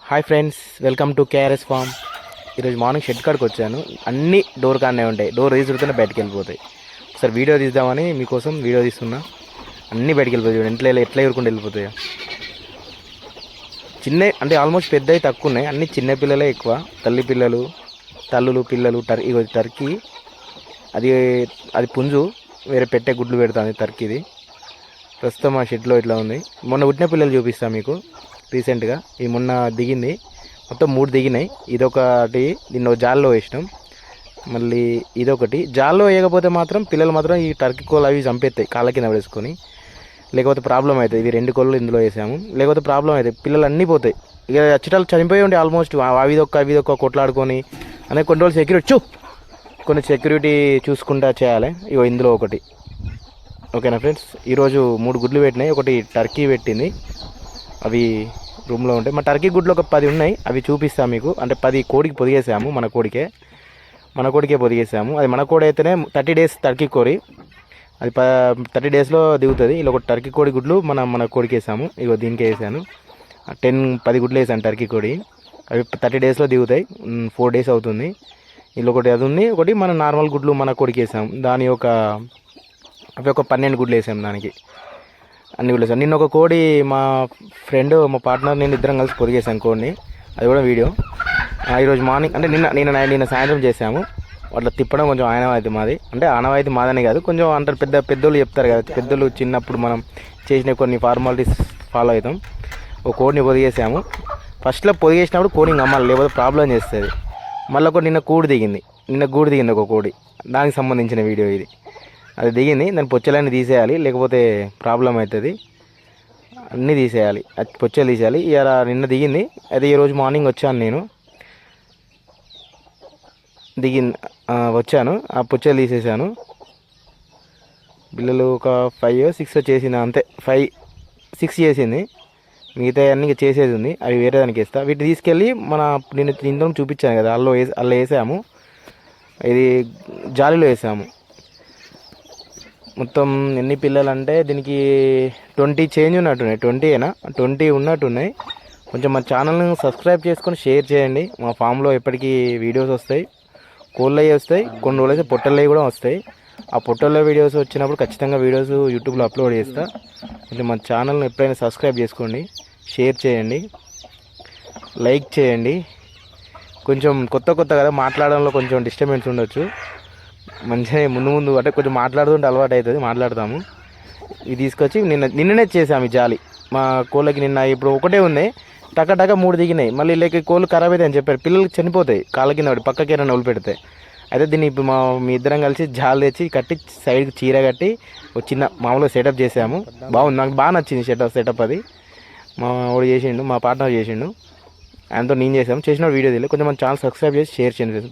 Hi friends, welcome to KRS farm. ఈరోజు morning shed కాడికి వచ్చాను. అన్నీ డోర్ కాడనే ఉంటాయి. డోర్ రీజుడుతూనే బయటకు వెళ్ళిపోతాయి. ఒకసారి వీడియో తీద్దామని మీకోసం వీడియో తీస్తున్నా. అన్నీ బయటకు వెళ్ళిపోతాయి. ఇంట్లో ఎట్లా ఎగురుకుంటూ వెళ్ళిపోతాయి. చిన్న అంటే ఆల్మోస్ట్ పెద్దవి తక్కువ ఉన్నాయి. అన్నీ చిన్న పిల్లలే ఎక్కువ. తల్లులు పిల్లలు టర్కీ అది అది పుంజు వేరే పెట్టే గుడ్లు పెడుతుంది టర్కీది. ప్రస్తుతం మా షెడ్లో ఇట్లా ఉంది. మొన్న పుట్టిన పిల్లలు చూపిస్తాను మీకు. రీసెంట్గా ఈ మొన్న దిగింది. మొత్తం 3 దిగినాయి. ఇదొకటి నిన్న జాల్లో వేసినాం. మళ్ళీ ఇదొకటి జాల్లో వేయకపోతే మాత్రం పిల్లలు మాత్రం ఈ టర్కీ కోళ్ళు అవి చంపేస్తాయి కాళ్ళ కింద పడేసుకొని. లేకపోతే ప్రాబ్లం అవుతుంది. ఇవి 2 కోళ్ళు ఇందులో వేసాము. లేకపోతే ప్రాబ్లం అవుతాయి. పిల్లలు అన్నీ పోతాయి. ఇక అచ్చటాలు చనిపోయి ఉండే ఆల్మోస్ట్. అవిదొక్క కొట్లాడుకొని అనే కొన్ని రోజులు కొన్ని సెక్యూరిటీ చూసుకుంటా చేయాలి. ఇగో ఇందులో ఒకటి. ఓకేనా ఫ్రెండ్స్, ఈరోజు 3 గుడ్లు పెట్టినాయి. ఒకటి టర్కీ పెట్టింది. అవి రూమ్లో ఉంటాయి. మా టర్కీ గుడ్లు ఒక 10 ఉన్నాయి. అవి చూపిస్తాను మీకు. అంటే 10 కోడికి పొదిగేసాము. మన కోడికే పొదిగేసాము. అది మన కోడి అయితేనే 30 డేస్ టర్కీ కోడి. అది 30 డేస్లో దిగుతుంది. ఇలా ఒక టర్కీ కోడి గుడ్లు మన కోడికి వేసాము. ఇగో దీనికే వేసాను. 10 గుడ్లు వేసాను టర్కీ కోడి. అవి 30 డేస్లో దిగుతాయి. 4 డేస్ అవుతుంది. ఇలా ఒకటి అది ఉంది. ఒకటి మన నార్మల్ గుడ్లు మన కోడికి వేసాము. అవి ఒక 12 గుడ్లు వేసాము. దానికి అన్ని గుడ్లు వేసాను. నిన్న ఒక కోడి మా ఫ్రెండ్ మా పార్ట్నర్ నేను ఇద్దరం కలిసి పొదిగేసాను కోడిని. అది కూడా వీడియో. ఈరోజు మార్నింగ్ అంటే నిన్న సాయంత్రం చేసాము. అట్లా తిప్పడం కొంచెం ఆనవాయితీ మాది. అంటే ఆనవాయితీ మాదనే కాదు, కొంచెం అంటారు పెద్దోళ్ళు చెప్తారు కదా. పెద్దోళ్ళు చిన్నప్పుడు మనం చేసిన కొన్ని ఫార్మాలిటీస్ ఫాలో అవుతాం. ఒక కోడిని పొదిగేసాము. ఫస్ట్లో పొదిగేసినప్పుడు కోడిని అమ్మాలి, లేకపోతే ప్రాబ్లం చేస్తుంది. మళ్ళీ ఒక నిన్న గూడు దిగింది ఒక కోడి. దానికి సంబంధించిన వీడియో ఇది. అది దిగింది. దాని పొచ్చలన్నీ తీసేయాలి, లేకపోతే ప్రాబ్లం అవుతుంది. అన్నీ తీసేయాలి, పొచ్చలు తీసేయాలి. నిన్న దిగింది. అది ఈరోజు మార్నింగ్ వచ్చాను. వచ్చాను, ఆ పొచ్చలు తీసేసాను. పిల్లలు ఒక 5 6 చేసింది అంతే. 5 6 చేసింది. మిగతా అన్నీ చేసేది ఉంది. అవి వేరే దానికి వేస్తా. వీటిని తీసుకెళ్ళి నిన్న చూపించాను కదా, అల్ల వేసాము. ఇది జాలీలో వేసాము. మొత్తం ఎన్ని పిల్లలు అంటే దీనికి 20 చేంజ్ ఉన్నట్టున్నాయి. 20 ఉన్నట్టున్నాయి. కొంచెం మా ఛానల్ని సబ్స్క్రైబ్ చేసుకొని షేర్ చేయండి. మా ఫామ్లో ఎప్పటికీ వీడియోస్ వస్తాయి. కోళ్ళవి వస్తాయి, కొన్ని రోజులైతే పొట్టలవి కూడా వస్తాయి. ఆ పొట్టల్లో వీడియోస్ వచ్చినప్పుడు ఖచ్చితంగా వీడియోస్ యూట్యూబ్లో అప్లోడ్ చేస్తా. కొంచెం మా ఛానల్ని ఎప్పుడైనా సబ్స్క్రైబ్ చేసుకోండి, షేర్ చేయండి, లైక్ చేయండి. కొంచెం కొత్త కదా, మాట్లాడడంలో కొంచెం డిస్టర్బెన్స్ ఉండొచ్చు. మంచిగా ముందు అంటే కొంచెం మాట్లాడుతుంటే అలవాటు అవుతుంది, మాట్లాడతాము. ఇది తీసుకొచ్చి నిన్ననే చేసాము. ఈ జాలి మా కోళ్ళకి నిన్న ఇప్పుడు ఒకటే ఉంది. టక 3 దిగినాయి. మళ్ళీ లేక కోళ్ళు ఖరాబ్ అవుతాయి అని చెప్పారు. పిల్లలకి చనిపోతాయి కాళ్ళ కింద పడి, పక్కకి ఏమైనా వదిలిపెడితే. అయితే దీన్ని ఇప్పుడు మీ ఇద్దరం కలిసి జాలి తెచ్చి కట్టి సైడ్కి చీర కట్టి ఒక చిన్న మామూలుగా సెటప్ చేసాము. బాగుంది, నాకు బాగా నచ్చింది సెటప్. అది మా వాడు చేసిండు, మా పార్ట్నర్ చేసిండు. ఆయనతో నేను చేసాము. చేసిన వీడియో తెలియదు. కొంచెం మన ఛానల్ సబ్స్క్రైబ్ చేసి షేర్ చేయండి.